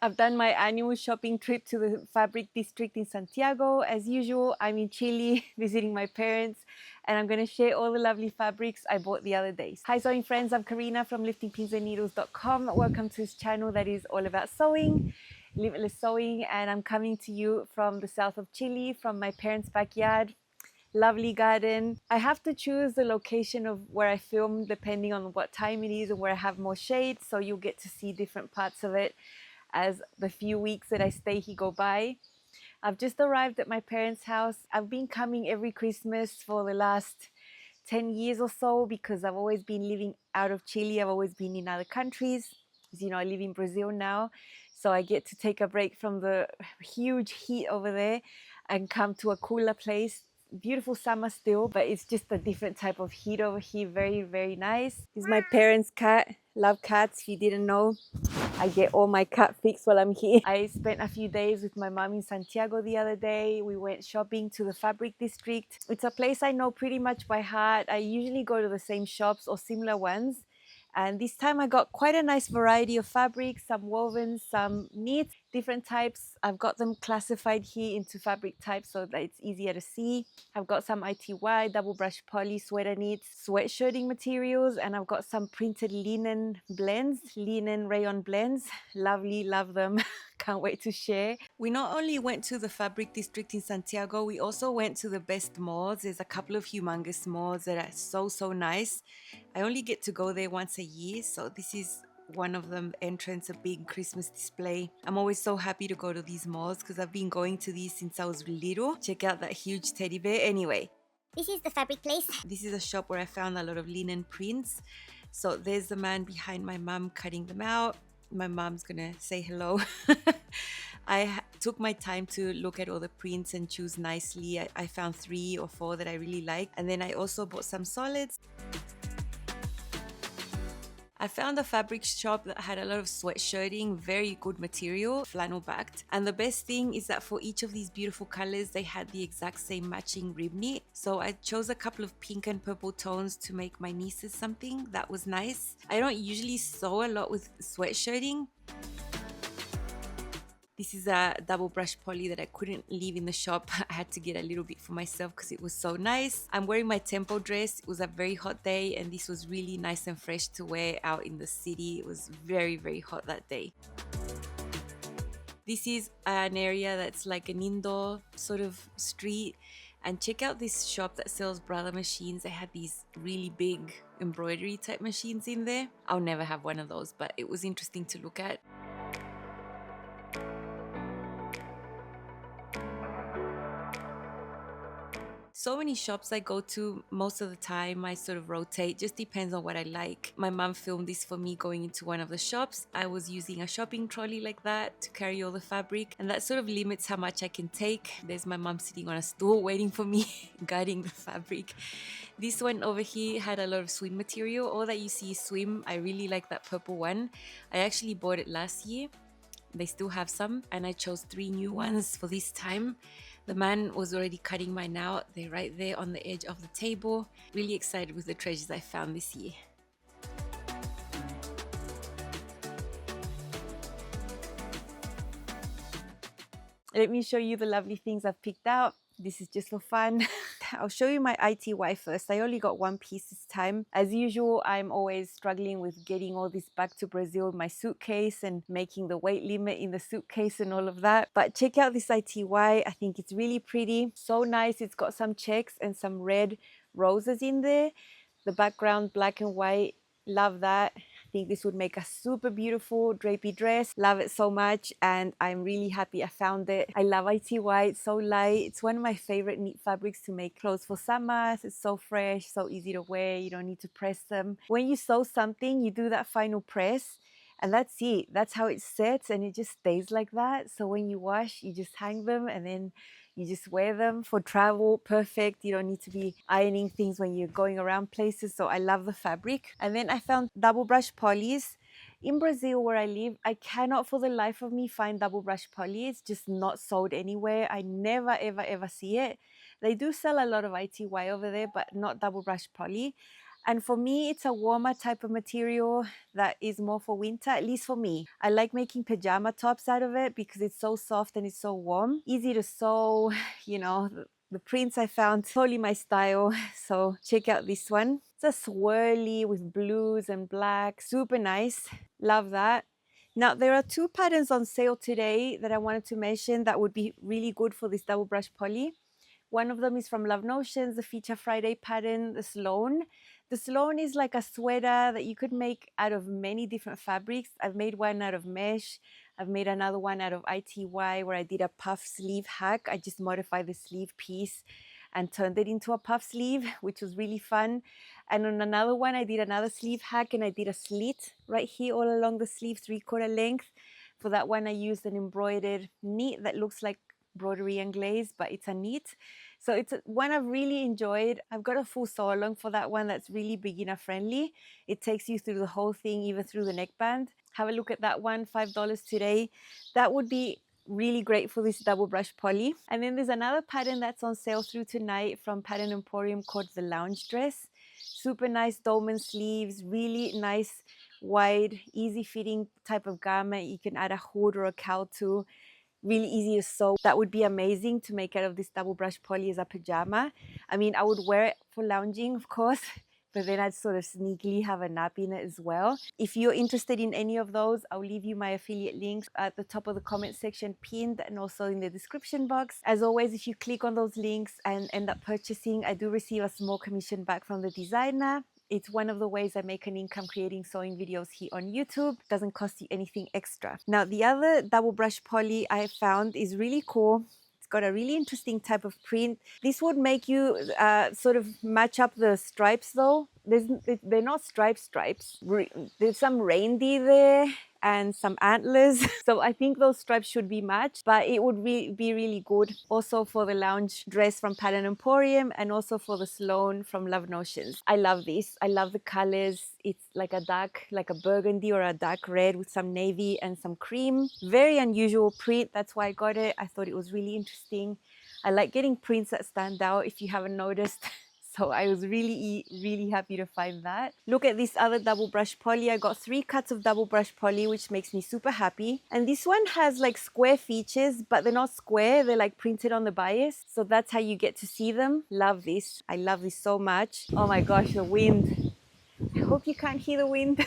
I've done my annual shopping trip to the fabric district in Santiago. As usual, I'm in Chile visiting my parents, and I'm going to share all the lovely fabrics I bought the other days. Hi sewing friends, I'm Karina from liftingpinsandneedles.com. Welcome to this channel that is all about sewing, limitless sewing, and I'm coming to you from the south of Chile, from my parents' backyard. Lovely garden. I have to choose the location of where I film depending on what time it is and where I have more shade, so you'll get to see different parts of it as the few weeks that I stay here go by. I've just arrived at my parents' house. I've been coming every Christmas for the last 10 years or so because I've always been living out of Chile. I've always been in other countries. As you know, I live in Brazil now, so I get to take a break from the huge heat over there and come to a cooler place. Beautiful summer still, but it's just a different type of heat over here. Very, very nice. This is my parents' cat. Love cats, if you didn't know. I get all my cat fix while I'm here. I spent a few days with my mom in Santiago the other day. We went shopping to the fabric district. It's a place I know pretty much by heart. I usually go to the same shops or similar ones. And this time I got quite a nice variety of fabrics, some wovens, some knits, different types. I've got them classified here into fabric types so that it's easier to see. I've got some ITY, double brush poly, sweater knits, sweatshirting materials, and I've got some printed linen blends, linen rayon blends. Lovely, love them. Can't wait to share. We not only went to the fabric district in Santiago, we also went to the best malls. There's a couple of humongous malls that are so nice. I only get to go there once a year, so this is one of them. Entrance, a big Christmas display. I'm always so happy to go to these malls because I've been going to these since I was little. Check out that huge teddy bear. Anyway, this is the fabric place. This is a shop where I found a lot of linen prints. So there's the man behind my mom cutting them out. My mom's gonna say hello. I took my time to look at all the prints and choose nicely. I found 3 or 4 that I really liked, and then I also bought some solids. I found a fabric shop that had a lot of sweatshirting, very good material, flannel backed. And the best thing is that for each of these beautiful colors, they had the exact same matching rib knit. So I chose a couple of pink and purple tones to make my nieces something. That was nice. I don't usually sew a lot with sweatshirting. This is a double brush poly that I couldn't leave in the shop. I had to get a little bit for myself because it was so nice. I'm wearing my tempo dress. It was a very hot day and this was really nice and fresh to wear out in the city. It was very hot that day. This is an area that's like an indoor sort of street. And check out this shop that sells brother machines. They had these really big embroidery type machines in there. I'll never have one of those, but it was interesting to look at. So many shops I go to most of the time. I sort of rotate, just depends on what I like. My mom filmed this for me going into one of the shops. I was using a shopping trolley like that to carry all the fabric, and that sort of limits how much I can take. There's my mom sitting on a stool waiting for me, guarding the fabric. This one over here had a lot of swim material. All that you see is swim. I really like that purple one. I actually bought it last year. They still have some, and I chose 3 new ones for this time. The man was already cutting mine out. They're right there on the edge of the table. Really excited with the treasures I found this year. Let me show you the lovely things I've picked out. This is just for fun. I'll show you my ITY first. I only got 1 piece this time. As usual, I'm always struggling with getting all this back to Brazil in my suitcase and making the weight limit in the suitcase and all of that. But check out this ITY. I think it's really pretty. So nice. It's got some checks and some red roses in there. The background, black and white. Love that. I think this would make a super beautiful drapey dress. Love it so much, and I'm really happy I found it. I love ITY. It's so light. It's one of my favorite knit fabrics to make clothes for summer. It's so fresh, so easy to wear. You don't need to press them. When you sew something, you do that final press, and that's it. That's how it sets, and it just stays like that. So when you wash, you just hang them, and then you just wear them for travel. Perfect. You don't need to be ironing things when you're going around places. So I love the fabric. And then I found double brush polys. In Brazil where I live, I cannot for the life of me find double brush poly. It's just not sold anywhere. I never ever see it. They do sell a lot of ITY over there, but not double brush poly. And for me, it's a warmer type of material that is more for winter, at least for me. I like making pajama tops out of it because it's so soft and it's so warm. Easy to sew, you know. The prints I found totally my style. So check out this one. It's a swirly with blues and black. Super nice. Love that. Now, there are two patterns on sale today that I wanted to mention that would be really good for this double brush poly. One of them is from Love Notions, the Feature Friday pattern, the Sloan. The Sloan is like a sweater that you could make out of many different fabrics. I've made one out of mesh. I've made another one out of ITY where I did a puff sleeve hack. I just modified the sleeve piece and turned it into a puff sleeve, which was really fun. And on another one, I did another sleeve hack and I did a slit right here all along the sleeve, 3/4 length. For that one, I used an embroidered knit that looks like broderie and glaze, but it's a knit. So it's one I've really enjoyed. I've got a full sew along for that one that's really beginner friendly. It takes you through the whole thing, even through the neckband. Have a look at that one, $5 today. That would be really great for this double brush poly. And then there's another pattern that's on sale through tonight from Pattern Emporium called the Lounge Dress. Super nice dolman sleeves, really nice wide, easy fitting type of garment. You can add a hood or a cowl to. Really easy to sew. That would be amazing to make out of this double brush poly as a pajama. I mean, I would wear it for lounging, of course, but then I'd sort of sneakily have a nap in it as well. If you're interested in any of those, I'll leave you my affiliate links at the top of the comment section pinned and also in the description box. As always, if you click on those links and end up purchasing, I do receive a small commission back from the designer. It's one of the ways I make an income creating sewing videos here on YouTube. It doesn't cost you anything extra. Now, the other double brush poly I found is really cool. It's got a really interesting type of print. This would make you sort of match up the stripes though. They're not stripes. There's some reindeer there and some antlers. So I think those stripes should be matched, but it would be really good also for the lounge dress from Pattern Emporium and also for the Sloan from Love Notions. I love this. I love the colors. It's like a dark, like a burgundy or a dark red with some navy and some cream. Very unusual print. That's why I got it. I thought it was really interesting. I like getting prints that stand out if you haven't noticed. So I was really happy to find that. Look at this other double brush poly. I got 3 cuts of double brush poly, which makes me super happy. And this one has like square features, but they're not square. They're like printed on the bias. So that's how you get to see them. Love this. I love this so much. Oh my gosh, the wind. I hope you can't hear the wind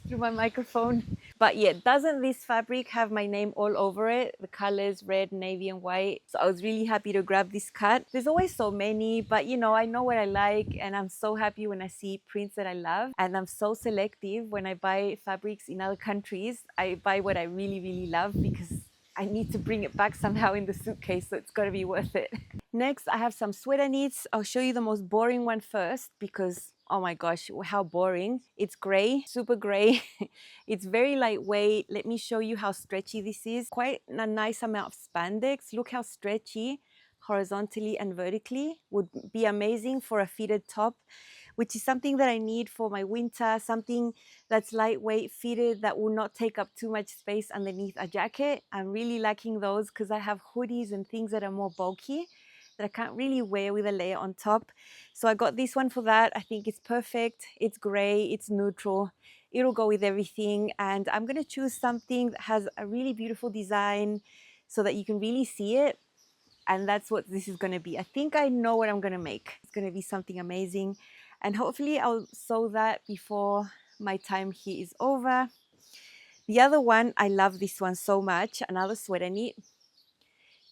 through my microphone. But yeah, doesn't this fabric have my name all over it? The colors, red, navy, and white. So I was really happy to grab this cut. There's always so many, but you know, I know what I like, and I'm so happy when I see prints that I love. And I'm so selective when I buy fabrics in other countries. I buy what I really love because I need to bring it back somehow in the suitcase, so it's got to be worth it. Next, I have some sweater knits. I'll show you the most boring one first because, oh my gosh, how boring. It's gray, super gray. It's very lightweight. Let me show you how stretchy this is. Quite a nice amount of spandex. Look how stretchy, horizontally and vertically. Would be amazing for a fitted top, which is something that I need for my winter, something that's lightweight, fitted, that will not take up too much space underneath a jacket. I'm really liking those because I have hoodies and things that are more bulky that I can't really wear with a layer on top. So I got this one for that. I think it's perfect. It's gray, it's neutral. It'll go with everything. And I'm gonna choose something that has a really beautiful design so that you can really see it. And that's what this is gonna be. I think I know what I'm gonna make. It's gonna be something amazing. And hopefully I'll sew that before my time here is over. The other one, I love this one so much. Another sweater knit.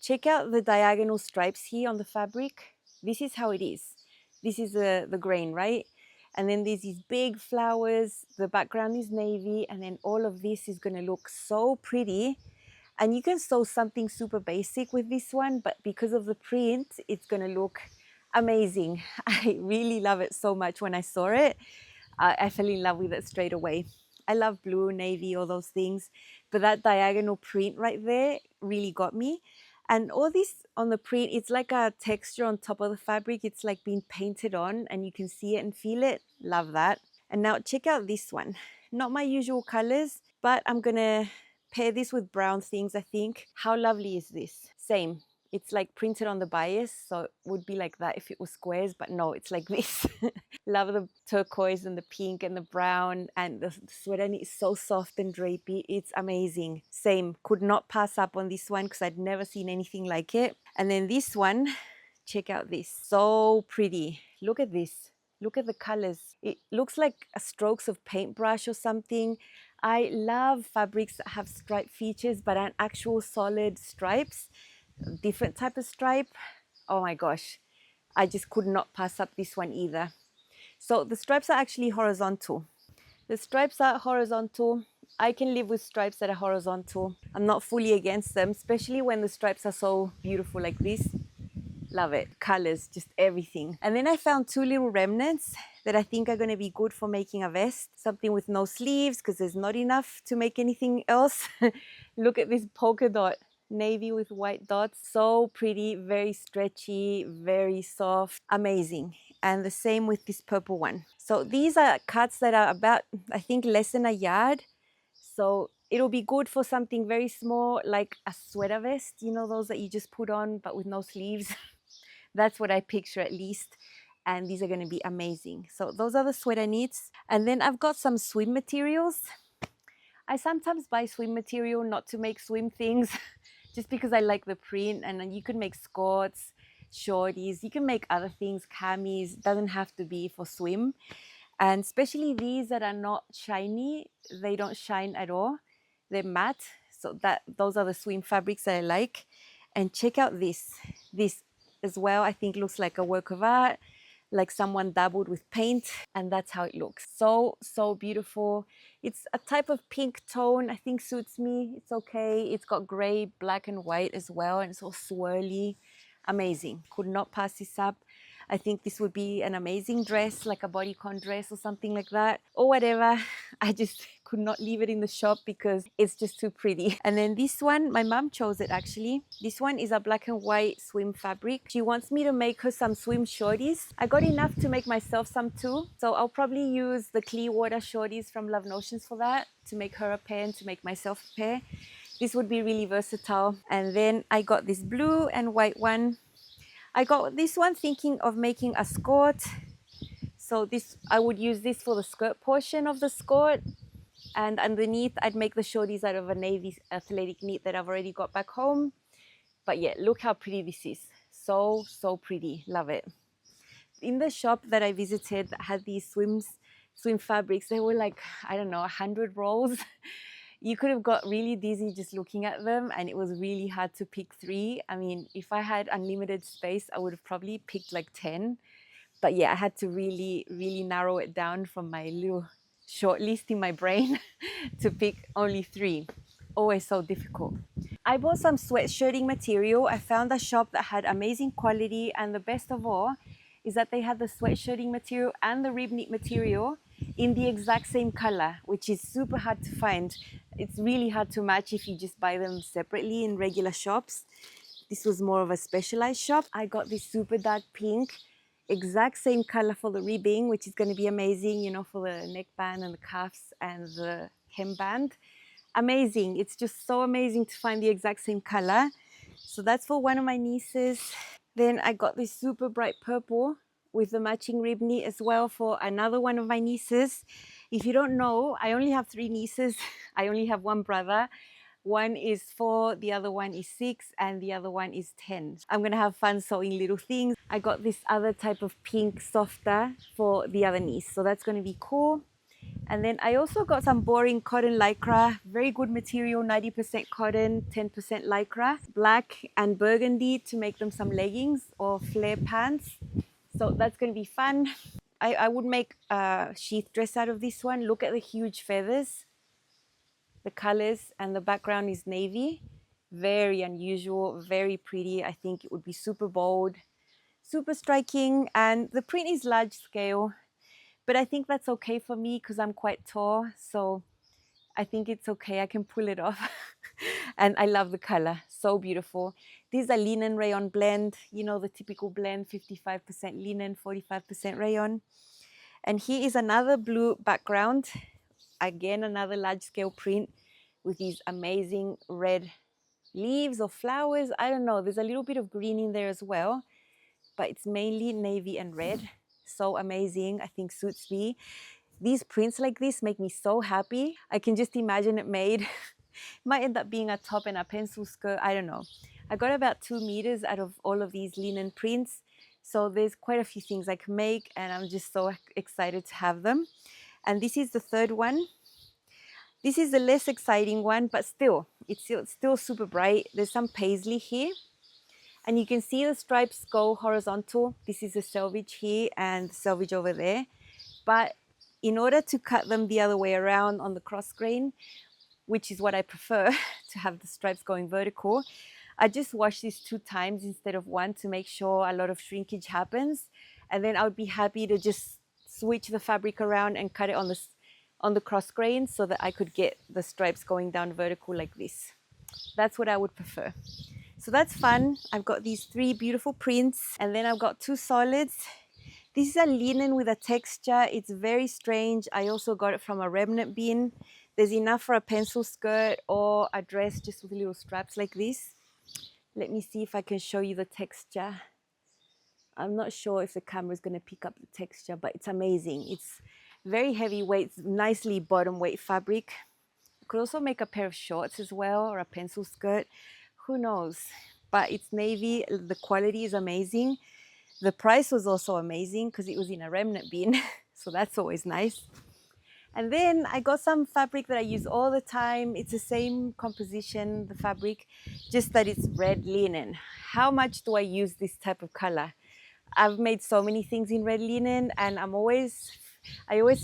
Check out the diagonal stripes here on the fabric. This is how it is. This is the grain, right? And then there's these big flowers. The background is navy. And then all of this is gonna look so pretty. And you can sew something super basic with this one, but because of the print, it's gonna look amazing. I really love it so much. When I saw it, I fell in love with it straight away. I love blue, navy, all those things, but that diagonal print right there really got me. And all this on the print, it's like a texture on top of the fabric. It's like being painted on and you can see it and feel it. Love that. And now check out this one. Not my usual colors, but I'm gonna pair this with brown things, I think. How lovely is this? Same. It's like printed on the bias, so it would be like that if it was squares, but no, it's like this. Love the turquoise and the pink and the brown, and the sweater knit is so soft and drapey. It's amazing. Same, could not pass up on this one because I'd never seen anything like it. And then this one, check out this. So pretty. Look at this. Look at the colors. It looks like a strokes of paintbrush or something. I love fabrics that have stripe features but aren't actual solid stripes. Different type of stripe. Oh my gosh, I just could not pass up this one either. So the stripes are actually horizontal. The stripes are horizontal. I can live with stripes that are horizontal. I'm not fully against them, especially when the stripes are so beautiful like this. Love it. Colors, just everything. And then I found two little remnants that I think are going to be good for making a vest. Something with no sleeves because there's not enough to make anything else. Look at this polka dot. Navy with white dots. So pretty, very stretchy, very soft, amazing. And the same with this purple one. So these are cuts that are about, I think, less than a yard. So it'll be good for something very small, like a sweater vest, you know, those that you just put on but with no sleeves. That's what I picture at least. And these are going to be amazing. So those are the sweater knits. And then I've got some swim materials. I sometimes buy swim material not to make swim things, just because I like the print. And then you can make skirts, shorties, you can make other things, camis, doesn't have to be for swim. And especially these that are not shiny, they don't shine at all. They're matte. So those are the swim fabrics that I like. And check out this. This as well, I think looks like a work of art, like someone dabbled with paint, and that's how it looks. So, so beautiful. It's a type of pink tone, I think suits me. It's okay. It's got gray, black and white as well, and it's all swirly. Amazing. Could not pass this up. I think this would be an amazing dress, like a bodycon dress or something like that, or whatever. I just could not leave it in the shop because it's just too pretty. And then this one, my mom chose it actually. This one is a black and white swim fabric. She wants me to make her some swim shorties. I got enough to make myself some too. So I'll probably use the clear water shorties from Love Notions for that, to make her a pair and to make myself a pair. This would be really versatile. And then I got this blue and white one. I got this one thinking of making a skirt. So this, I would use this for the skirt portion of the skirt. And underneath, I'd make the shorties out of a navy athletic knit that I've already got back home. But yeah, look how pretty this is. So, so pretty. Love it. In the shop that I visited that had these swim fabrics, they were like, I don't know, 100 rolls. You could have got really dizzy just looking at them, and it was really hard to pick 3. I mean, if I had unlimited space, I would have probably picked like 10. But yeah, I had to really, really narrow it down from my little short list in my brain to pick only 3. Always so difficult. I bought some sweatshirting material. I found a shop that had amazing quality, and the best of all is that they had the sweatshirting material and the rib knit material in the exact same color, which is super hard to find. It's really hard to match if you just buy them separately in regular shops. This was more of a specialized shop. I got this super dark pink, exact same color for the ribbing, which is going to be amazing, you know, for the neckband and the cuffs and the hemband. Amazing. It's just so amazing to find the exact same color. So that's for one of my nieces. Then I got this super bright purple with the matching rib knit as well for another one of my nieces. If you don't know, I only have 3 nieces. I only have 1 brother. One is 4, the other one is 6, and the other one is 10. I'm going to have fun sewing little things. I got this other type of pink softer for the other niece, so that's going to be cool. And then I also got some boring cotton lycra, very good material, 90% cotton, 10% lycra, black and burgundy to make them some leggings or flare pants. So that's going to be fun. I would make a sheath dress out of this one. Look at the huge feathers, the colors, and the background is navy. Very unusual, very pretty. I think it would be super bold, super striking, and the print is large scale. But I think that's okay for me because I'm quite tall. So I think it's okay. I can pull it off. And I love the color. So beautiful. These are linen rayon blend. You know, the typical blend, 55% linen, 45% rayon. And here is another blue background. Again, another large scale print with these amazing red leaves or flowers. I don't know. There's a little bit of green in there as well, but it's mainly navy and red. So amazing. I think suits me. These prints like this make me so happy. I can just imagine it made. Might end up being a top and a pencil skirt. I don't know. I got about 2 meters out of all of these linen prints. So there's quite a few things I can make, and I'm just so excited to have them. And this is the third one. This is the less exciting one, but still, it's still super bright. There's some paisley here, and you can see the stripes go horizontal. This is the selvage here and the selvage over there. But in order to cut them the other way around on the cross grain, which is what I prefer, to have the stripes going vertical, I just wash this 2 times instead of 1 to make sure a lot of shrinkage happens. And then I would be happy to just switch the fabric around and cut it on the cross grain so that I could get the stripes going down vertical like this. That's what I would prefer. So that's fun. I've got these 3 beautiful prints, and then I've got 2 solids. This is a linen with a texture. It's very strange. I also got it from a remnant bin. There's enough for a pencil skirt or a dress just with little straps like this. Let me see if I can show you the texture. I'm not sure if the camera is going to pick up the texture, but it's amazing. It's very heavyweight, nicely bottom weight fabric. You could also make a pair of shorts as well, or a pencil skirt. Who knows? But it's navy. The quality is amazing. The price was also amazing because it was in a remnant bin. So that's always nice. And then I got some fabric that I use all the time. It's the same composition, the fabric, just that it's red linen. How much do I use this type of color? I've made so many things in red linen, and I always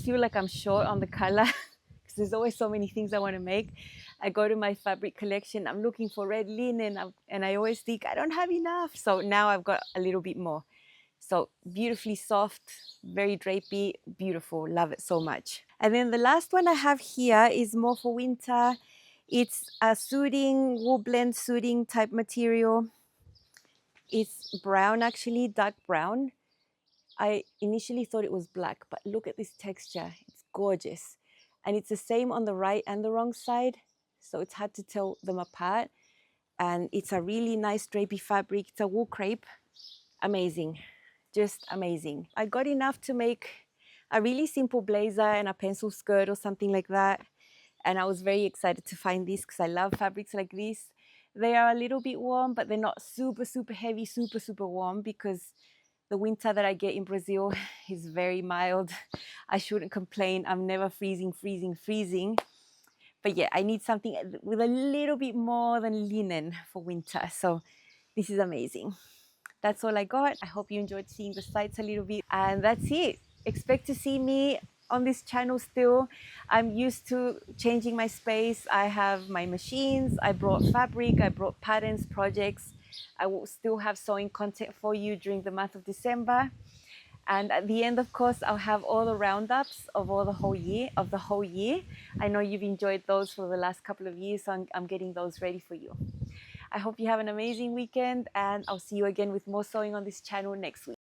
feel like I'm short on the color because there's always so many things I want to make. I go to my fabric collection, I'm looking for red linen, and I always think I don't have enough. So now I've got a little bit more. So beautifully soft, very drapey, beautiful, love it so much. And then the last one I have here is more for winter. It's a suiting, wool blend suiting type material. It's brown actually, dark brown. I initially thought it was black, but look at this texture, it's gorgeous. And it's the same on the right and the wrong side, so it's hard to tell them apart. And it's a really nice drapey fabric, it's a wool crepe, amazing. Just amazing. I got enough to make a really simple blazer and a pencil skirt or something like that. And I was very excited to find this because I love fabrics like this. They are a little bit warm, but they're not super, super heavy, super, super warm because the winter that I get in Brazil is very mild. I shouldn't complain. I'm never freezing. But yeah, I need something with a little bit more than linen for winter. So this is amazing. That's all I got. I hope you enjoyed seeing the sites a little bit. And that's it. Expect to see me on this channel still. I'm used to changing my space. I have my machines. I brought fabric. I brought patterns, projects. I will still have sewing content for you during the month of December. And at the end, of course, I'll have all the roundups of the whole year. I know you've enjoyed those for the last couple of years, so I'm getting those ready for you. I hope you have an amazing weekend, and I'll see you again with more sewing on this channel next week.